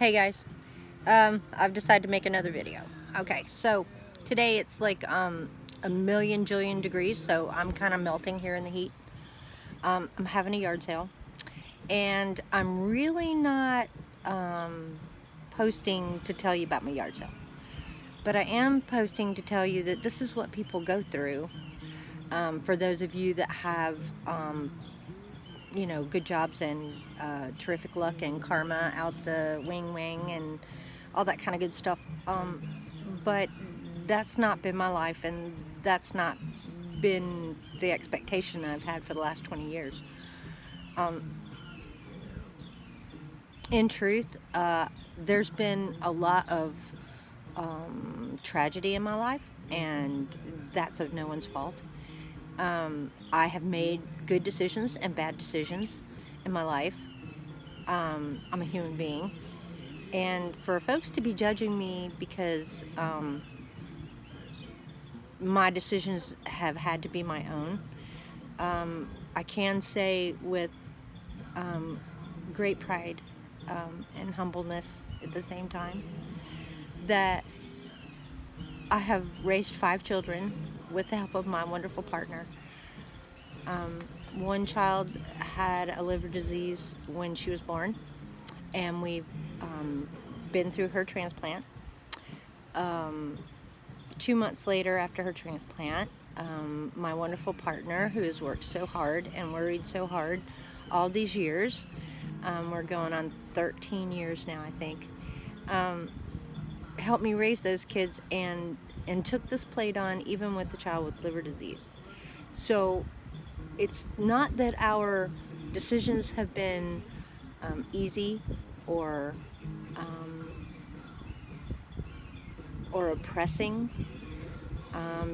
Hey guys, I've decided to make another video. Okay, so today it's like a million jillion degrees, so I'm kind of melting here in the heat. I'm having a yard sale, and I'm really not posting to tell you about my yard sale, but I am posting to tell you that this is what people go through. For those of you that have good jobs and terrific luck and karma out the wing and all that kind of good stuff. But that's not been my life, and that's not been the expectation I've had for the last 20 years. In truth, there's been a lot of tragedy in my life, and that's of no one's fault. I have made good decisions and bad decisions in my life. I'm a human being, and for folks to be judging me because my decisions have had to be my own, I can say with great pride and humbleness at the same time that I have raised 5 children with the help of my wonderful partner. One child had a liver disease when she was born, and we've been through her transplant. 2 months later after her transplant, my wonderful partner, who has worked so hard and worried so hard all these years, we're going on 13 years now, I think, helped me raise those kids and took this plate on even with the child with liver disease. So it's not that our decisions have been easy or oppressing,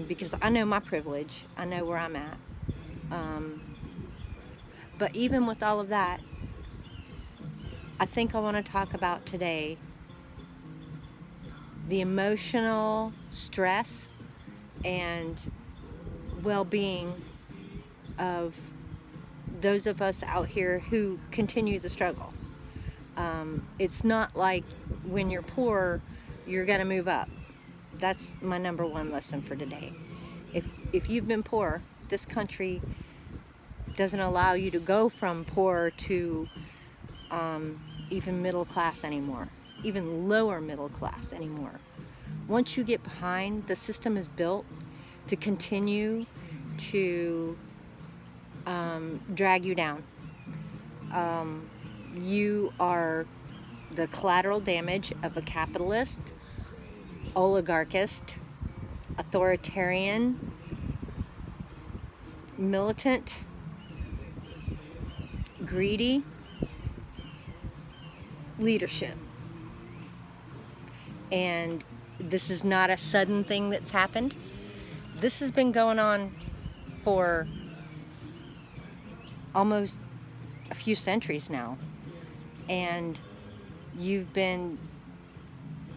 because I know my privilege, I know where I'm at. But even with all of that, I think I want to talk about today the emotional stress and well-being of those of us out here who continue the struggle. It's not like when you're poor, you're going to move up. That's my number one lesson for today. If you've been poor, this country doesn't allow you to go from poor to even middle class anymore, even lower middle class anymore. Once you get behind, the system is built to continue to drag you down. You are the collateral damage of a capitalist, oligarchist, authoritarian, militant, greedy leadership. And this is not a sudden thing that's happened. This has been going on for almost a few centuries now. And you've been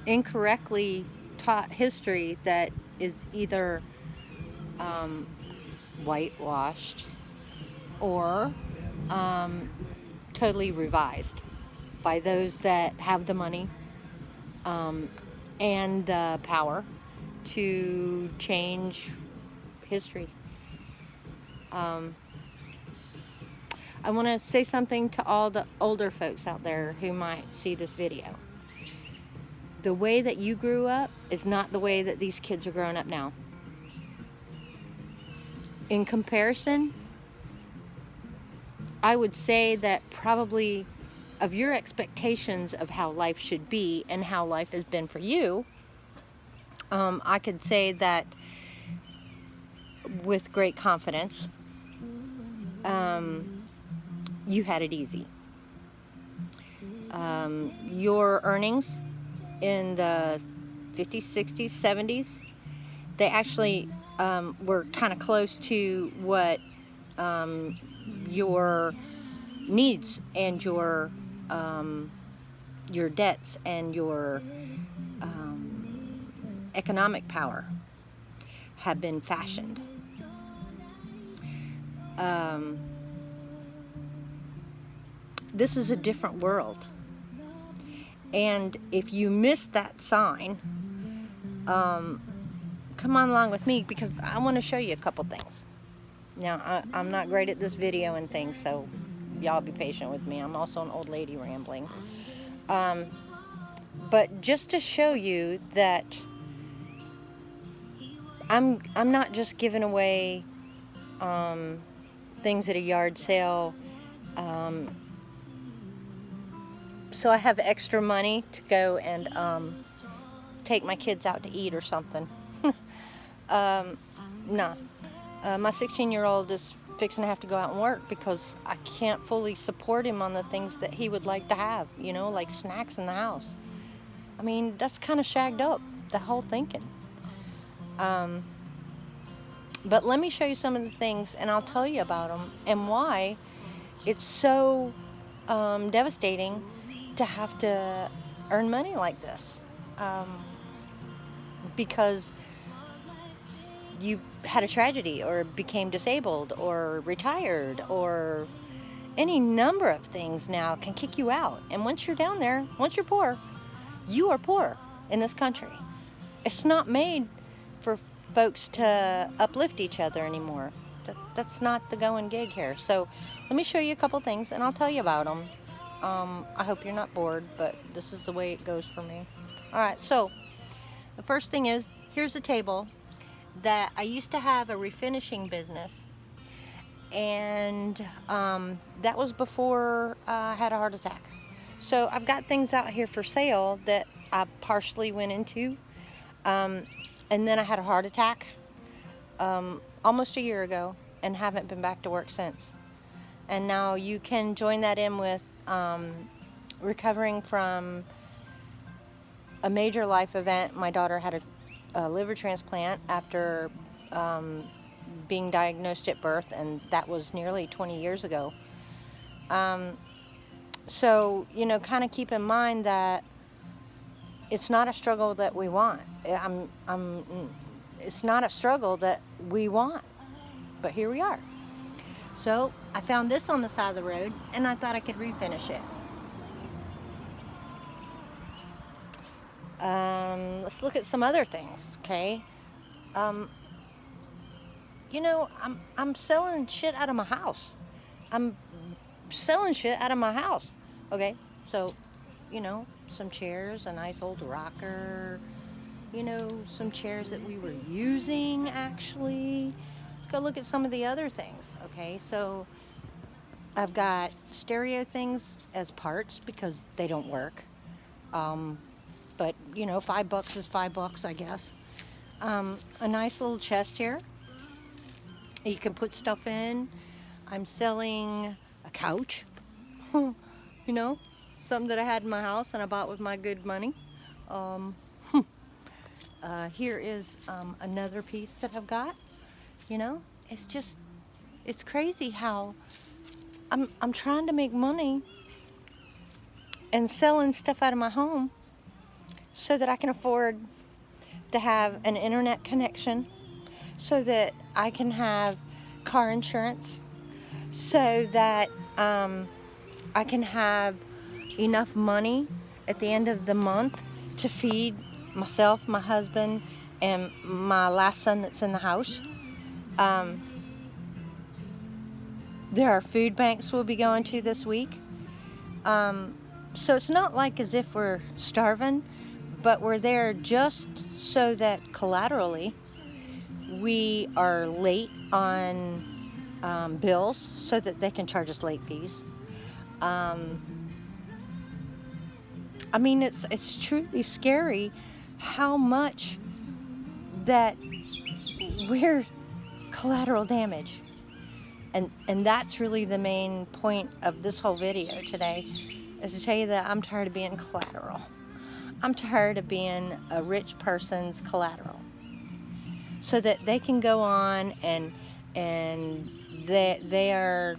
incorrectly taught history that is either whitewashed or totally revised by those that have the money and the power to change history. I want to say something to all the older folks out there who might see this video. The way that you grew up is not the way that these kids are growing up now. In comparison, I would say that probably of your expectations of how life should be and how life has been for you, I could say that with great confidence, you had it easy. Your earnings in the 50s, 60s, 70s, they actually were kind of close to what your needs and your debts and your economic power have been fashioned. This is a different world, And if you missed that sign, come on along with me, because I want to show you a couple things. Now, I'm not great at this video and things, so y'all be patient with me. I'm also an old lady rambling. But just to show you that I'm not just giving away things at a yard sale so I have extra money to go and take my kids out to eat or something. No. My 16-year-old is fixing to have to go out and work because I can't fully support him on the things that he would like to have, you know, like snacks in the house. I mean, that's kind of shagged up, the whole thinking. But let me show you some of the things, and I'll tell you about them and why it's so devastating to have to earn money like this. Because you had a tragedy or became disabled or retired, or any number of things now can kick you out. And once you're down there, once you're poor, you are poor in this country. It's not made for folks to uplift each other anymore. That's not the going gig here. So let me show you a couple things and I'll tell you about them. I hope you're not bored, but this is the way it goes for me. Alright, so the first thing is, here's a table that I used to have a refinishing business, and that was before I had a heart attack. So I've got things out here for sale that I partially went into, and then I had a heart attack almost a year ago and haven't been back to work since. And now you can join that in with recovering from a major life event. My daughter had a liver transplant after being diagnosed at birth, and that was nearly 20 years ago. So, you know, kind of keep in mind that it's not a struggle that we want. It's not a struggle that we want, but here we are. So I found this on the side of the road, and I thought I could refinish it. Let's look at some other things, okay? You know, I'm selling shit out of my house. I'm selling shit out of my house, okay? So, you know, some chairs, a nice old rocker, you know, some chairs that we were using, actually. Let's go look at some of the other things, okay? So I've got stereo things as parts because they don't work. But, you know, $5 is $5, I guess. A nice little chest here you can put stuff in. I'm selling a couch, you know, something that I had in my house and I bought with my good money. Here is another piece that I've got. You know, it's just, it's crazy how I'm trying to make money and selling stuff out of my home so that I can afford to have an internet connection, so that I can have car insurance, so that I can have enough money at the end of the month to feed myself, my husband, and my last son that's in the house. There are food banks we'll be going to this week. So it's not like as if we're starving, but we're there just so that collaterally we are late on bills so that they can charge us late fees. I mean, it's truly scary how much that we're collateral damage. And that's really the main point of this whole video today, is to tell you that I'm tired of being collateral. I'm tired of being a rich person's collateral. So that they can go on and they are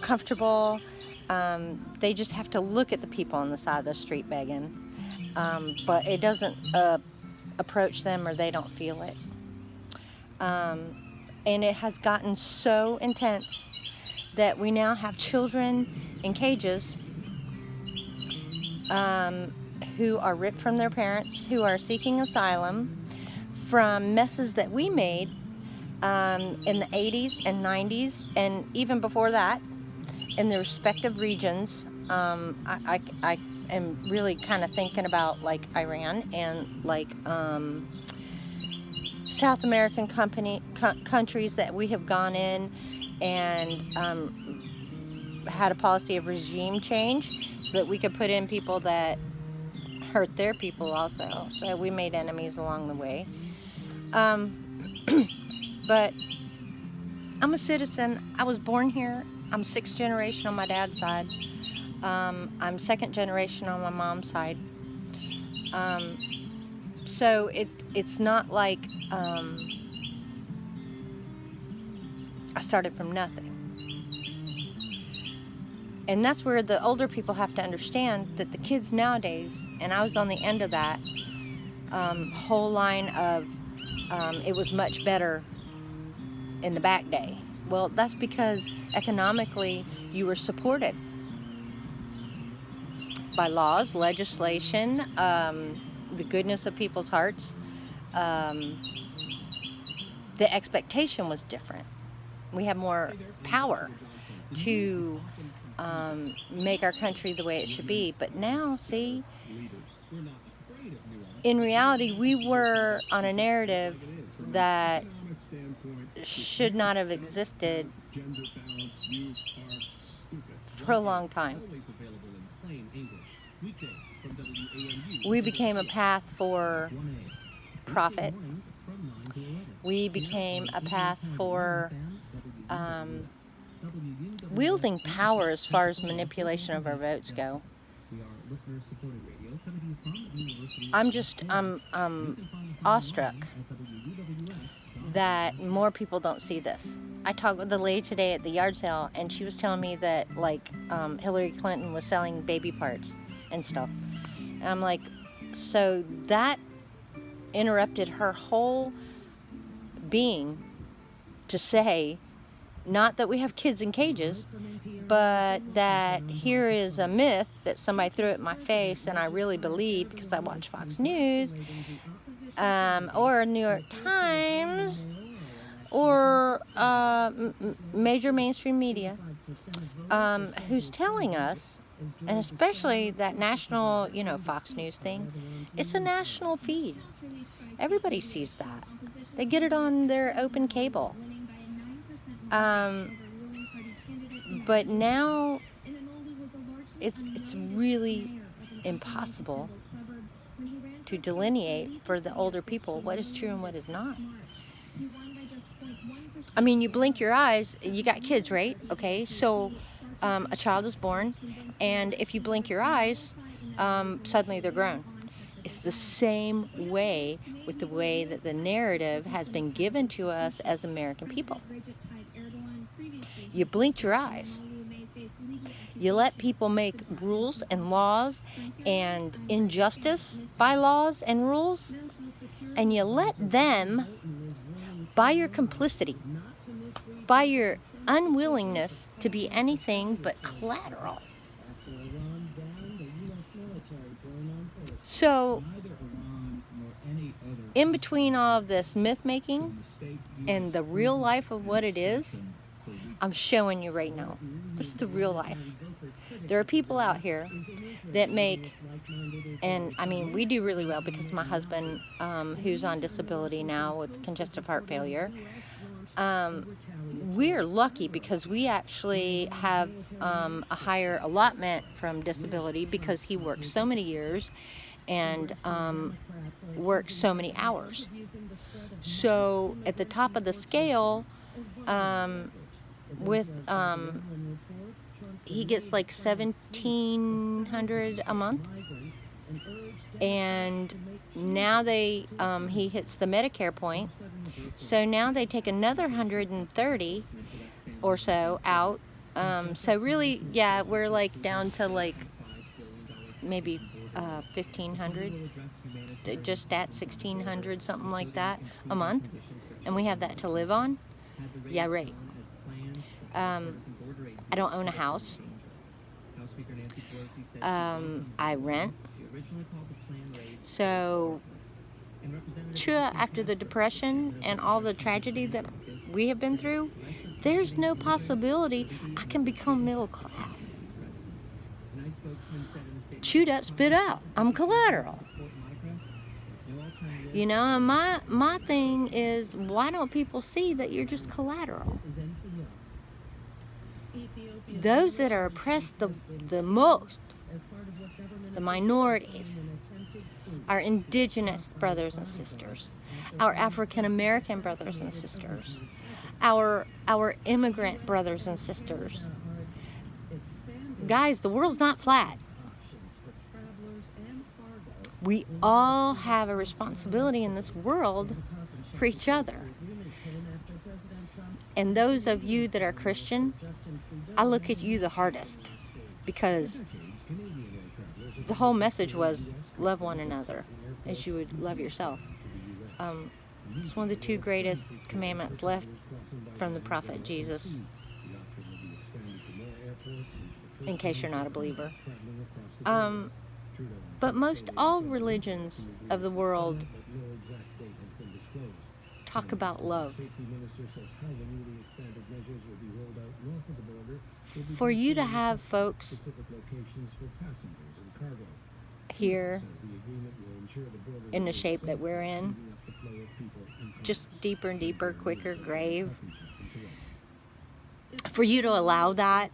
comfortable. They just have to look at the people on the side of the street begging. But it doesn't approach them, or they don't feel it. And it has gotten so intense that we now have children in cages who are ripped from their parents, who are seeking asylum from messes that we made in the 80s and 90s, and even before that, in the respective regions. I am really kind of thinking about like Iran and like South American countries that we have gone in and had a policy of regime change so that we could put in people that hurt their people also. So we made enemies along the way. But I'm a citizen. I was born here. I'm 6th generation on my dad's side. I'm 2nd generation on my mom's side. So it's not like I started from nothing. And that's where the older people have to understand that the kids nowadays, and I was on the end of that whole line of it was much better in the back day. Well, that's because economically you were supported by laws, legislation, the goodness of people's hearts. The expectation was different. We have more power to make our country the way it should be. But now, see, in reality, we were on a narrative that should not have existed for a long time. We became a path for profit. We became a path for wielding power as far as manipulation of our votes go. I'm awestruck that more people don't see this. I talked with the lady today at the yard sale, and she was telling me that like Hillary Clinton was selling baby parts and stuff. And I'm like, so that interrupted her whole being to say, not that we have kids in cages, but that here is a myth that somebody threw at my face, and I really believe because I watch Fox News or New York Times or major mainstream media, who's telling us, and especially that national, Fox News thing, it's a national feed. Everybody sees that. They get it on their open cable. But now it's really impossible to delineate for the older people what is true and what is not. I mean, you blink your eyes, you got kids, right? Okay, so a child is born, and if you blink your eyes, suddenly they're grown. It's the same way with the way that the narrative has been given to us as American people. You blinked your eyes. You let people make rules and laws and injustice by laws and rules, and you let them, by your complicity, by your unwillingness to be anything but collateral. So, in between all of this myth making and the real life of what it is, I'm showing you right now. This is the real life. There are people out here that make, and I mean, we do really well because my husband, who's on disability now with congestive heart failure, we're lucky because we actually have a higher allotment from disability because he works so many years and works so many hours. So at the top of the scale, with he gets like $1,700 a month, and now he hits the Medicare point, so now they take another 130 or so out. So really, yeah, we're like down to like maybe 1,500, just at 1,600, something like that a month, and we have that to live on. Yeah, right. I don't own a house. I rent. So, sure, after the Depression and all the tragedy that we have been through, there's no possibility I can become middle class. Chewed up, spit out. I'm collateral. You know, and my thing is, why don't people see that you're just collateral? Those that are oppressed the most, the minorities, our indigenous brothers and sisters, our African American brothers and sisters, our immigrant brothers and sisters. Guys, the world's not flat. We all have a responsibility in this world for each other. And those of you that are Christian, I look at you the hardest, because the whole message was love one another as you would love yourself. It's one of the two greatest commandments left from the prophet Jesus, in case you're not a believer. But most all religions of the world talk about love. For you to have folks here in the shape that we're in, just deeper and deeper, quicker grave, for you to allow that